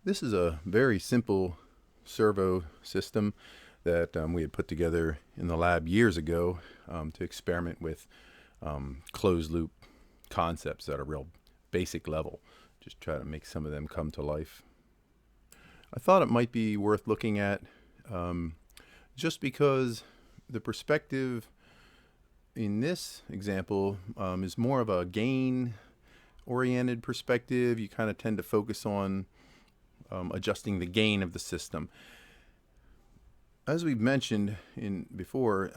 This is a very simple servo system that we had put together in the lab years ago to experiment with closed loop concepts at a real basic level. Just try to make some of them come to life. I thought it might be worth looking at just because the perspective in this example is more of a gain oriented perspective. You kind of tend to focus on adjusting the gain of the system. As we've mentioned before,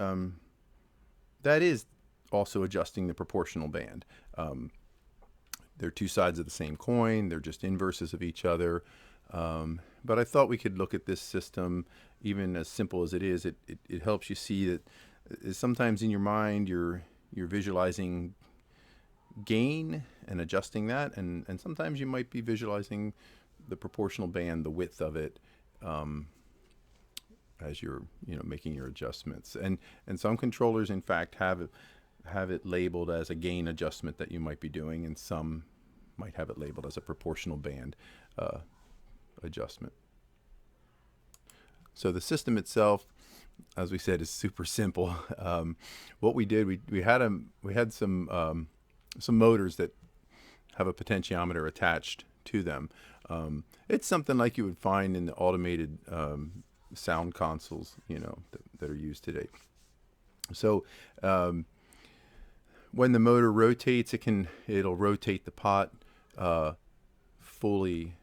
that is also adjusting the proportional band. They're two sides of the same coin. They're just inverses of each other. But I thought we could look at this system, even as simple as it is. It helps you see that sometimes in your mind you're visualizing gain and adjusting that, and sometimes you might be visualizing the proportional band, the width of it, as you're making your adjustments. And some controllers, in fact, have it labeled as a gain adjustment that you might be doing, and some might have it labeled as a proportional band adjustment. So the system itself, as we said, is super simple. What we did, we had some motors that have a potentiometer attached to them. It's something like you would find in the automated sound consoles, that are used today. So when the motor rotates, it'll rotate the pot fully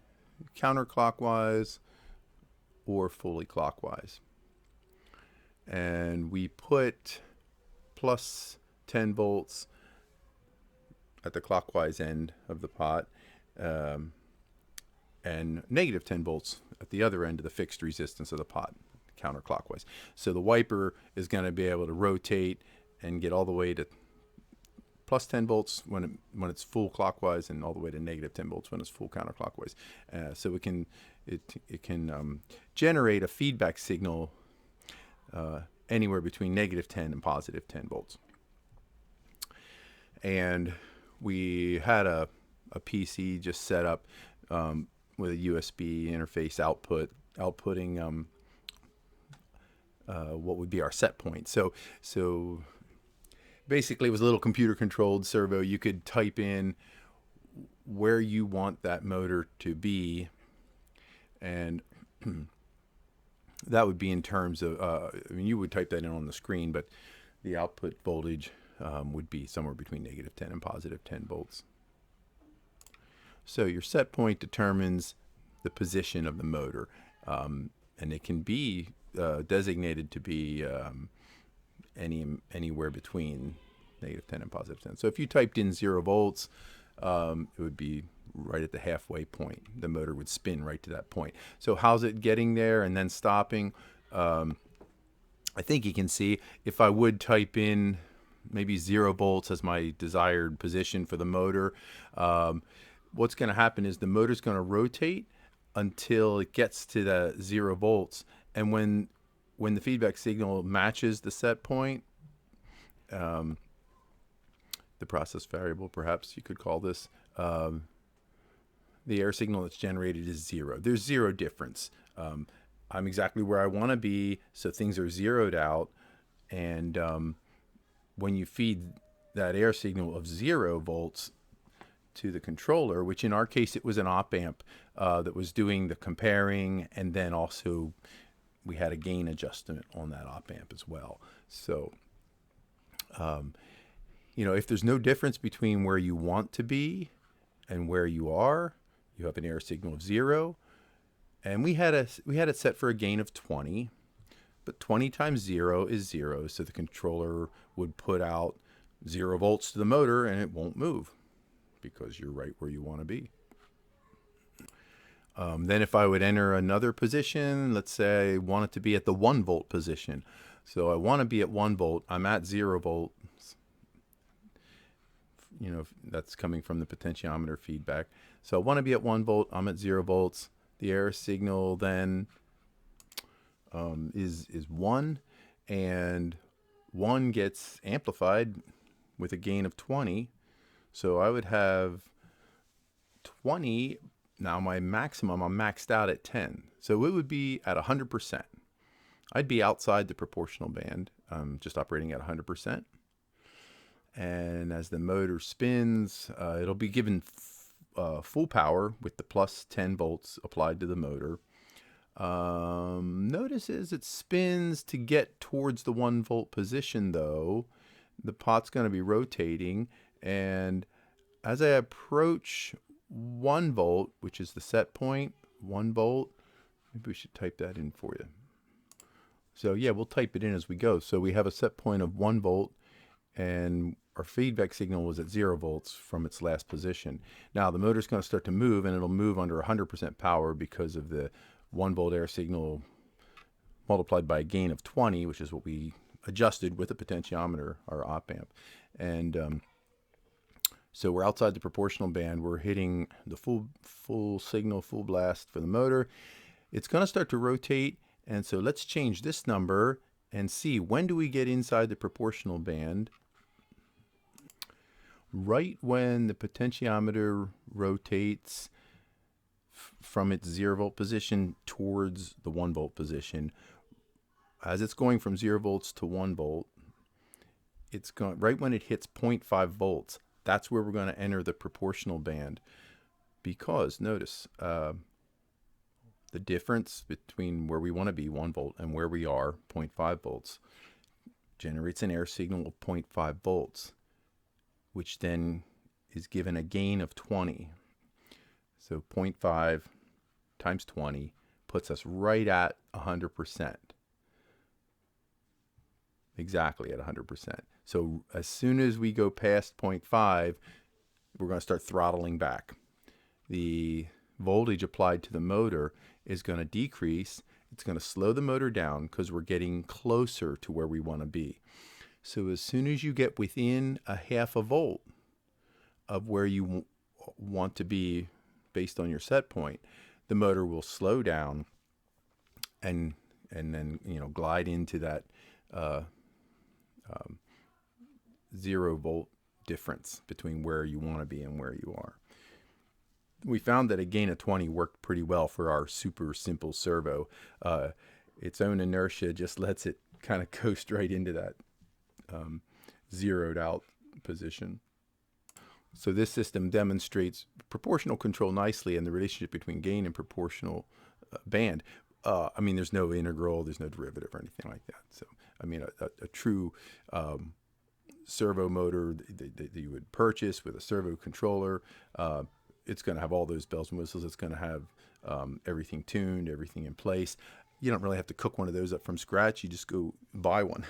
counterclockwise or fully clockwise. And we put plus 10 volts at the clockwise end of the pot, and negative 10 volts at the other end of the fixed resistance of the pot, counterclockwise. So the wiper is going to be able to rotate and get all the way to plus 10 volts when it's full clockwise, and all the way to negative 10 volts when it's full counterclockwise. So it can generate a feedback signal anywhere between negative 10 and positive 10 volts. And we had a PC just set up with a USB interface outputting what would be our set point. So basically, it was a little computer controlled servo. You could type in where you want that motor to be, and that would be in terms of, you would type that in on the screen, but the output voltage would be somewhere between negative 10 and positive 10 volts. So your set point determines the position of the motor, and it can be designated to be anywhere between negative 10 and positive 10. So if you typed in 0 volts, it would be right at the halfway point. The motor would spin right to that point. So how's it getting there and then stopping? I think you can see if I would type in maybe 0 volts as my desired position for the motor, what's going to happen is the motor's going to rotate until it gets to the 0 volts. And when the feedback signal matches the set point, the process variable, perhaps you could call this, the air signal that's generated is 0. There's 0 difference. I'm exactly where I want to be, so things are zeroed out. And when you feed that air signal of 0 volts to the controller, which in our case it was an op amp that was doing the comparing, and then also we had a gain adjustment on that op amp as well. So if there's no difference between where you want to be and where you are, you have an air signal of 0. And we had it set for a gain of 20, but 20 times 0 is 0, so the controller would put out 0 volts to the motor and it won't move because you're right where you want to be. Then if I would enter another position, let's say I want it to be at the 1 volt position. So I want to be at 1 volt. I'm at 0 volts. That's coming from the potentiometer feedback. So I want to be at 1 volt. I'm at 0 volts. The air signal then is 1, and 1 gets amplified with a gain of 20. So I would have 20 Now my maximum, I'm maxed out at 10. So it would be at 100%. I'd be outside the proportional band, just operating at 100%. And as the motor spins, it'll be given full power with the plus 10 volts applied to the motor. Notice as it spins to get towards the 1 volt position, though, the pot's going to be rotating, and as I approach 1 volt, which is the set point, 1 volt, maybe we should type that in for you. So yeah, we'll type it in as we go. So we have a set point of 1 volt, and our feedback signal was at 0 volts from its last position. Now the motor's going to start to move, and it'll move under 100% power because of the 1 volt air signal multiplied by a gain of 20, which is what we adjusted with a potentiometer, our op amp. And so we're outside the proportional band. We're hitting the full signal, full blast for the motor. It's going to start to rotate, and so let's change this number and see when do we get inside the proportional band. Right when the potentiometer rotates from its 0 volt position towards the 1 volt position. As it's going from 0 volts to 1 volt, it's going right when it hits 0.5 volts. That's where we're going to enter the proportional band, because notice the difference between where we want to be, 1 volt, and where we are, 0.5 volts, generates an air signal of 0.5 volts, which then is given a gain of 20. So 0.5 times 20 puts us right at 100%. Exactly at 100%. So as soon as we go past 0.5, we're going to start throttling back. The voltage applied to the motor is going to decrease. It's going to slow the motor down because we're getting closer to where we want to be. So as soon as you get within a half a volt of where you want to be based on your set point, the motor will slow down and then glide into that 0 volt difference between where you want to be and where you are. We found that a gain of 20 worked pretty well for our super simple servo. Its own inertia just lets it kind of coast right into that zeroed out position. So this system demonstrates proportional control nicely and the relationship between gain and proportional band. I mean, there's no integral, there's no derivative or anything like that. So, I mean, a true servo motor that you would purchase with a servo controller, it's going to have all those bells and whistles. It's going to have everything tuned, everything in place. You don't really have to cook one of those up from scratch. You just go buy one.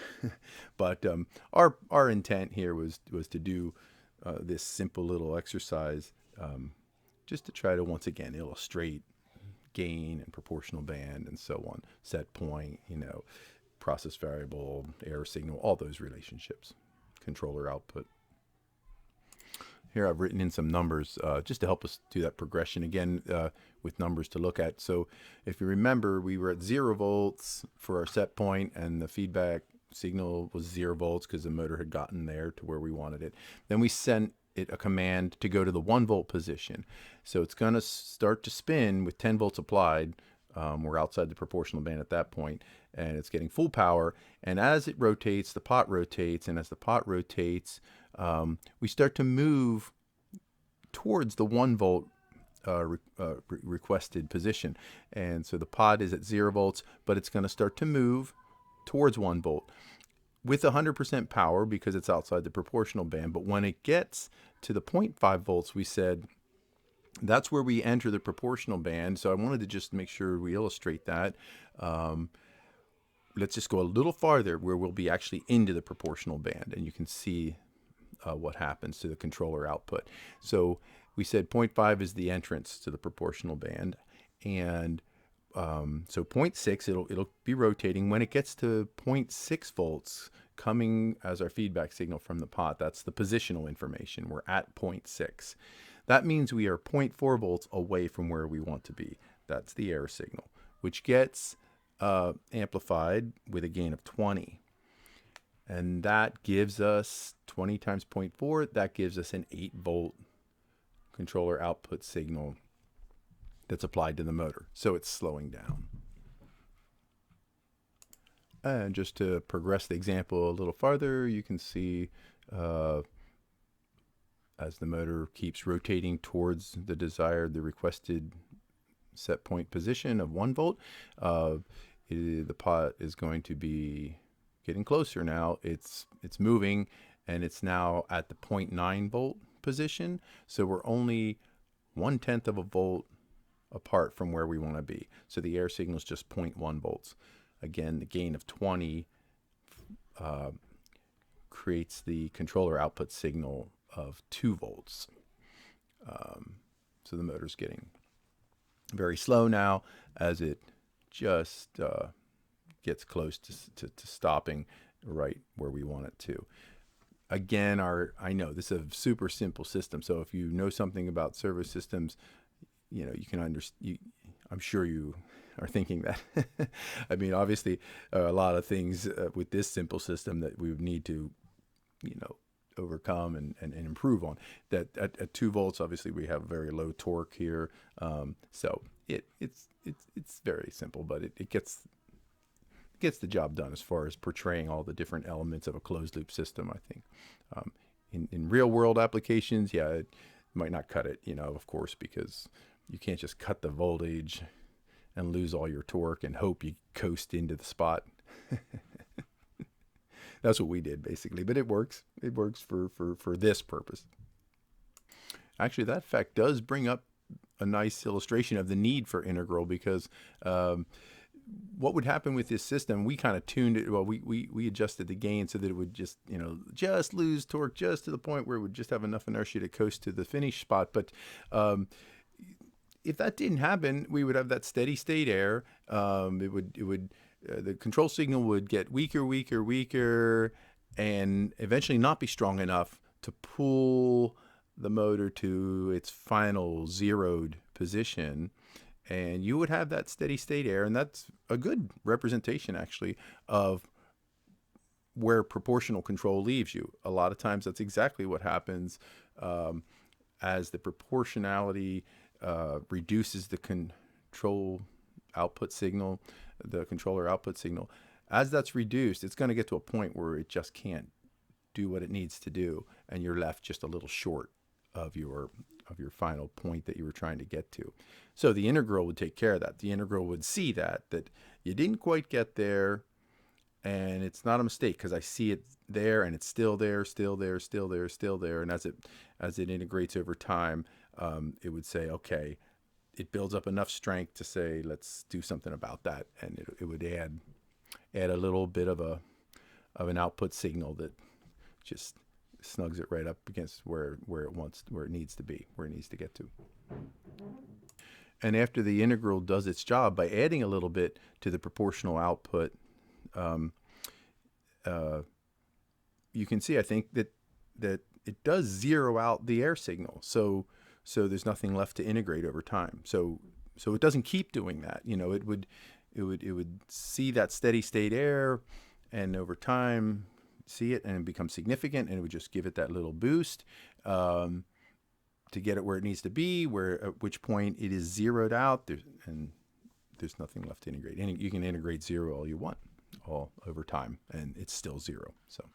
But our intent here was to do this simple little exercise just to try to once again illustrate gain and proportional band and so on, set point, process variable, error signal, all those relationships, controller output. Here I've written in some numbers just to help us do that progression again with numbers to look at. So if you remember, we were at 0 volts for our set point, and the feedback signal was 0 volts because the motor had gotten there to where we wanted it. Then we sent it a command to go to the 1 volt position. So it's going to start to spin with 10 volts applied. We're outside the proportional band at that point, and it's getting full power. And as it rotates, the pot rotates, and as the pot rotates, we start to move towards the 1 volt requested position. And so the pot is at 0 volts, but it's going to start to move towards 1 volt with 100% power because it's outside the proportional band. But when it gets to the 0.5 volts, we said that's where we enter the proportional band. So I wanted to just make sure we illustrate that. Let's just go a little farther where we'll be actually into the proportional band, and you can see what happens to the controller output. So we said 0.5 is the entrance to the proportional band, and so 0.6, it'll be rotating. When it gets to 0.6 volts coming as our feedback signal from the pot, that's the positional information. We're at 0.6. That means we are 0.4 volts away from where we want to be. That's the error signal, which gets amplified with a gain of 20. And that gives us 20 times 0.4. That gives us an 8 volt controller output signal. that's applied to the motor. So it's slowing down. And just to progress the example a little farther, you can see as the motor keeps rotating towards the requested set point position of 1 volt, the pot is going to be getting closer now. It's moving, and it's now at the 0.9 volt position. So we're only 1/10 of a volt apart from where we want to be. So the air signal is just 0.1 volts. Again, the gain of 20 creates the controller output signal of 2 volts. So the motor's getting very slow now as it just gets close to stopping right where we want it to. Again, I know this is a super simple system, so if you know something about servo systems, you can understand. I'm sure you are thinking that. I mean, obviously, a lot of things with this simple system that we would need to, overcome and improve on. That at 2 volts, obviously, we have very low torque here, so it's very simple, but it gets the job done as far as portraying all the different elements of a closed loop system, I think. In real world applications, it might not cut it, of course, because you can't just cut the voltage and lose all your torque and hope you coast into the spot. That's what we did, basically, but it works. It works for this purpose. Actually, that fact does bring up a nice illustration of the need for integral, because what would happen with this system, we kind of tuned it, well, we adjusted the gain so that it would just, just lose torque just to the point where it would just have enough inertia to coast to the finish spot. But if that didn't happen, we would have that steady state air. The control signal would get weaker, and eventually not be strong enough to pull the motor to its final zeroed position, and you would have that steady state air. And that's a good representation, actually, of where proportional control leaves you. A lot of times that's exactly what happens as the proportionality reduces the controller output signal. As that's reduced, it's going to get to a point where it just can't do what it needs to do, and you're left just a little short of your final point that you were trying to get to. So the integral would take care of that. The integral would see that you didn't quite get there, and it's not a mistake because I see it there, and it's still there. And as it integrates over time, it would say, okay, it builds up enough strength to say, let's do something about that, and it would add a little bit of an output signal that just snugs it right up against where it needs to be, where it needs to get to. And after the integral does its job by adding a little bit to the proportional output, you can see, I think, that it does zero out the air signal. So there's nothing left to integrate over time. So it doesn't keep doing that. It would see that steady state air, and over time see it and it becomes significant, and it would just give it that little boost to get it where it needs to be, at which point it is zeroed out, and there's nothing left to integrate. And you can integrate zero all you want, all over time, and it's still zero. So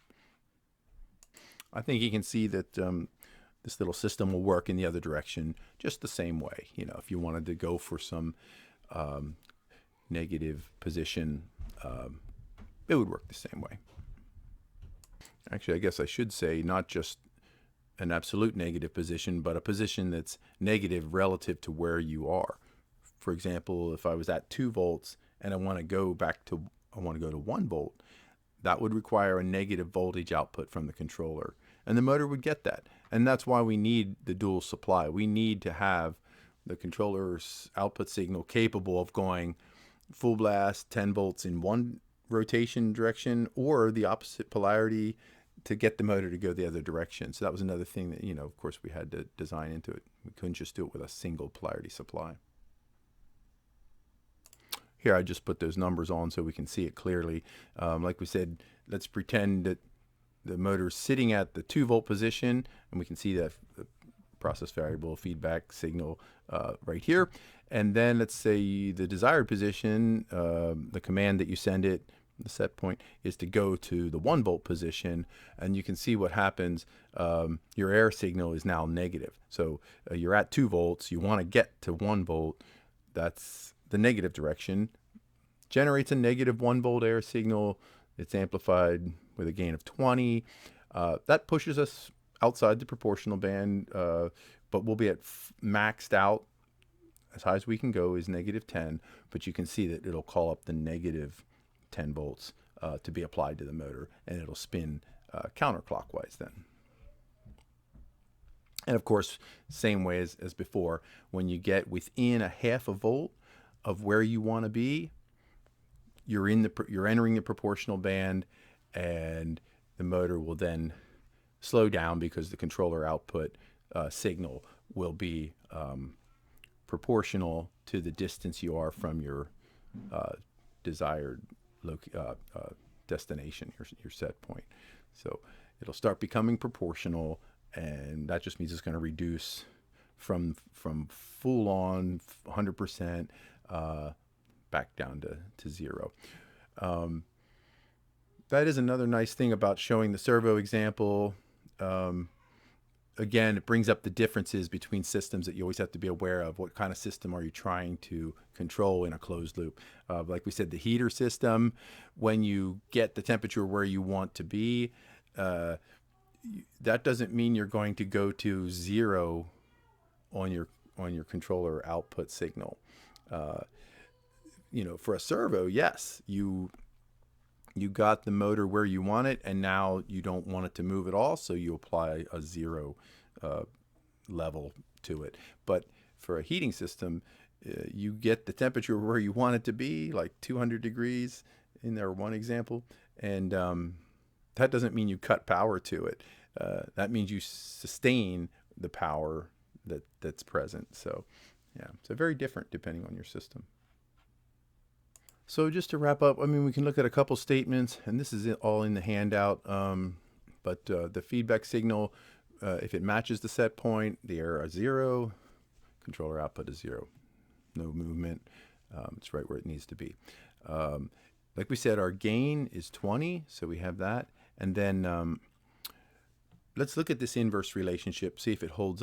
I think you can see that this little system will work in the other direction just the same way. If you wanted to go for some negative position, it would work the same way. Actually, I guess I should say not just an absolute negative position, but a position that's negative relative to where you are. For example, if I was at 2 volts and I want to go to 1 volt, that would require a negative voltage output from the controller, and the motor would get that. And that's why we need the dual supply. We need to have the controller's output signal capable of going full blast 10 volts in one rotation direction, or the opposite polarity to get the motor to go the other direction. So that was another thing that, of course, we had to design into it. We couldn't just do it with a single polarity supply. Here I just put those numbers on so we can see it clearly. Like we said, let's pretend that the motor's sitting at the 2 volt position, and we can see that process variable feedback signal right here. And then let's say the desired position, the command that you send it, the set point, is to go to the 1 volt position, and you can see what happens. Your error signal is now negative. So you're at 2 volts, you want to get to 1 volt, that's the negative direction. Generates a negative 1 volt error signal. It's amplified with a gain of 20. That pushes us outside the proportional band, but we'll be at maxed out. As high as we can go is negative 10, but you can see that it'll call up the negative 10 volts to be applied to the motor, and it'll spin counterclockwise then. And of course, same way as before, when you get within a half a volt of where you want to be, you're entering the proportional band, and the motor will then slow down because the controller output signal will be proportional to the distance you are from your desired destination, your set point. So it'll start becoming proportional, and that just means it's going to reduce from full on 100% back down to 0. That is another nice thing about showing the servo example. Again, it brings up the differences between systems that you always have to be aware of. What kind of system are you trying to control in a closed loop? Like we said, the heater system, when you get the temperature where you want to be, that doesn't mean you're going to go to 0 on your controller output signal. For a servo, yes, you got the motor where you want it, and now you don't want it to move at all, so you apply a 0 level to it. But for a heating system, you get the temperature where you want it to be, like 200 degrees in their one example, and that doesn't mean you cut power to it. That means you sustain the power that's present. So yeah, so very different depending on your system. So just to wrap up, I mean, we can look at a couple statements, and this is all in the handout, but the feedback signal, if it matches the set point, the error is 0, controller output is 0. No movement. It's right where it needs to be. Like we said, our gain is 20, so we have that. And then let's look at this inverse relationship, see if it holds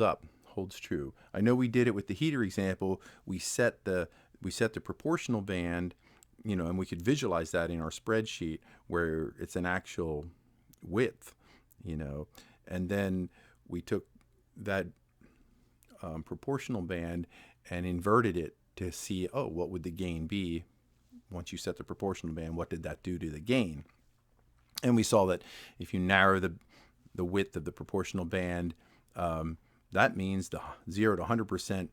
true. I know we did it with the heater example. We set the proportional band, and we could visualize that in our spreadsheet where it's an actual width, and then we took that proportional band and inverted it to see, what would the gain be once you set the proportional band? What did that do to the gain? And we saw that if you narrow the width of the proportional band, that means the 0 to 100%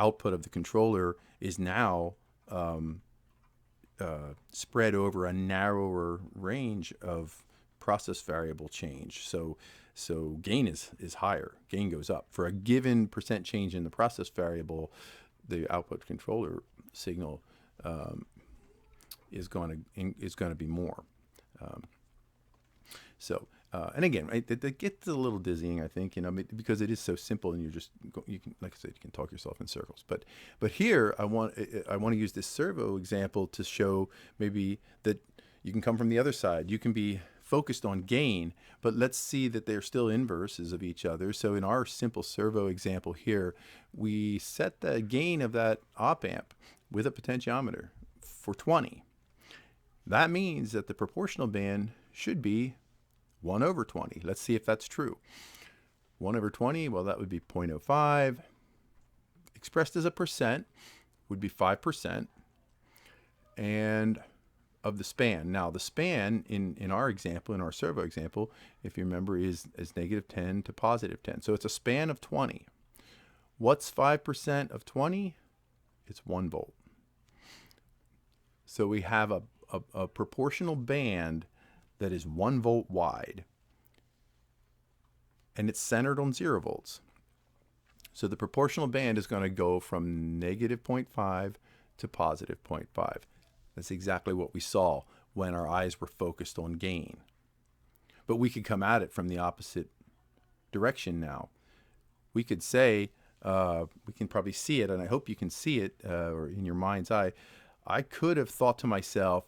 output of the controller is now spread over a narrower range of process variable change. So gain is higher. Gain goes up. For a given percent change in the process variable, the output controller signal is going to be more. And again, right, it gets a little dizzying, I think, because it is so simple, and you can, like I said, you can talk yourself in circles. But here, I want to use this servo example to show maybe that you can come from the other side. You can be focused on gain, but let's see that they're still inverses of each other. So in our simple servo example here, we set the gain of that op amp with a potentiometer for 20. That means that the proportional band should be 1 over 20. Let's see if that's true. 1 over 20, well, that would be 0.05. Expressed as a percent would be 5%. And of the span. Now, the span in our example, in our servo example, if you remember, is negative 10 to positive 10. So it's a span of 20. What's 5% of 20? It's 1 volt. So we have a proportional band that is 1 volt wide, and it's centered on 0 volts. So the proportional band is going to go from negative 0.5 to positive 0.5. That's exactly what we saw when our eyes were focused on gain. But we could come at it from the opposite direction now. we could say, we can probably see it, and I hope you can see it, or in your mind's eye. I could have thought to myself,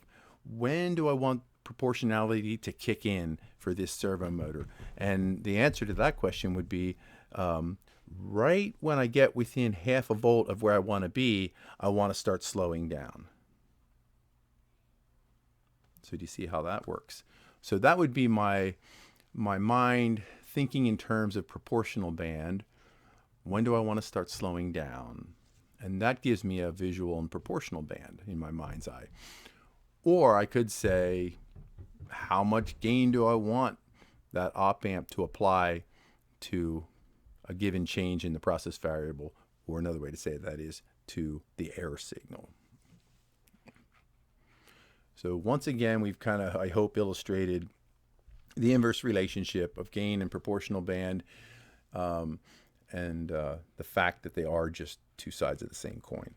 when do I want proportionality to kick in for this servo motor? And the answer to that question would be, right when I get within half a volt of where I want to be, I want to start slowing down. So do you see how that works? So that would be my mind thinking in terms of proportional band. When do I want to start slowing down? And that gives me a visual and proportional band in my mind's eye. Or I could say, how much gain do I want that op amp to apply to a given change in the process variable? Or another way to say that is to the error signal. So once again, we've kind of, I hope, illustrated the inverse relationship of gain and proportional band, and the fact that they are just two sides of the same coin.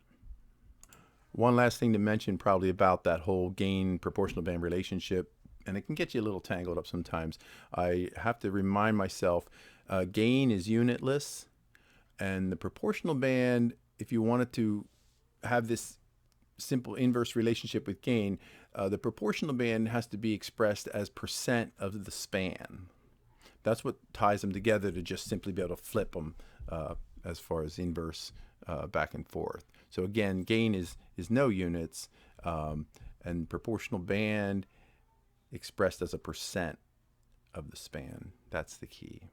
One last thing to mention probably about that whole gain proportional band relationship, and it can get you a little tangled up sometimes. I have to remind myself, gain is unitless, and the proportional band, if you wanted to have this simple inverse relationship with gain, the proportional band has to be expressed as percent of the span. That's what ties them together, to just simply be able to flip them as far as inverse back and forth. So again, gain is no units, and proportional band expressed as a percent of the span. That's the key.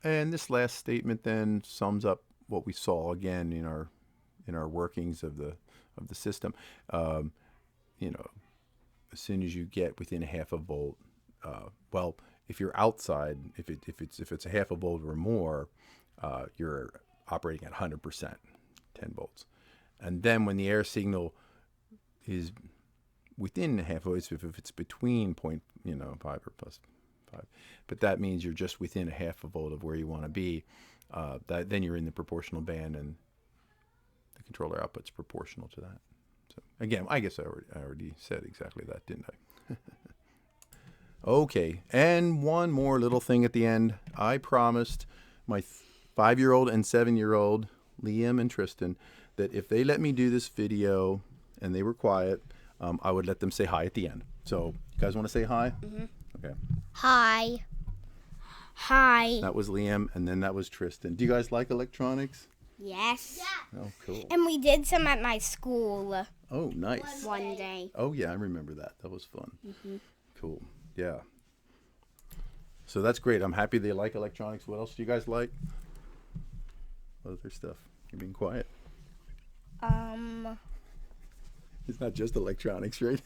And this last statement then sums up what we saw again in our workings of the system. You know, as soon as you get within a half a volt, well, if you're outside, if it's a half a volt or more, you're operating at 100%, 10 volts. And then when the error signal is within a half a volt, if it's between 5 or plus 5, but that means you're just within a half a volt of where you want to be. Then you're in the proportional band, and the controller output's proportional to that. So again, I guess I already said exactly that, didn't I? Okay, and one more little thing at the end. I promised my 5-year-old and 7-year-old, Liam and Tristan, that if they let me do this video and they were quiet, I would let them say hi at the end. So, you guys want to say hi? Mm-hmm. Okay. Hi. Hi. That was Liam, and then that was Tristan. Do you guys like electronics? Yes. Yeah. Oh, cool. And we did some at my school. Oh, nice. One day. Oh, yeah, I remember that. That was fun. Mm-hmm. Cool. Yeah. So that's great. I'm happy they like electronics. What else do you guys like? What other stuff? You're being quiet. It's not just electronics, right?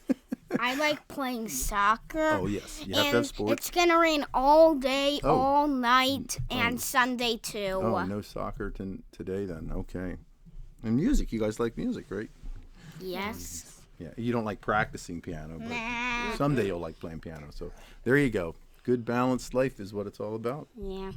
I like playing soccer. Oh, yes. You have to have sports. It's going to rain all day, all night, and Sunday too. Oh, no soccer today then. Okay. And music. You guys like music, right? Yes. Yeah. You don't like practicing piano, but Nah. someday you'll like playing piano. So there you go. Good balanced life is what it's all about. Yeah.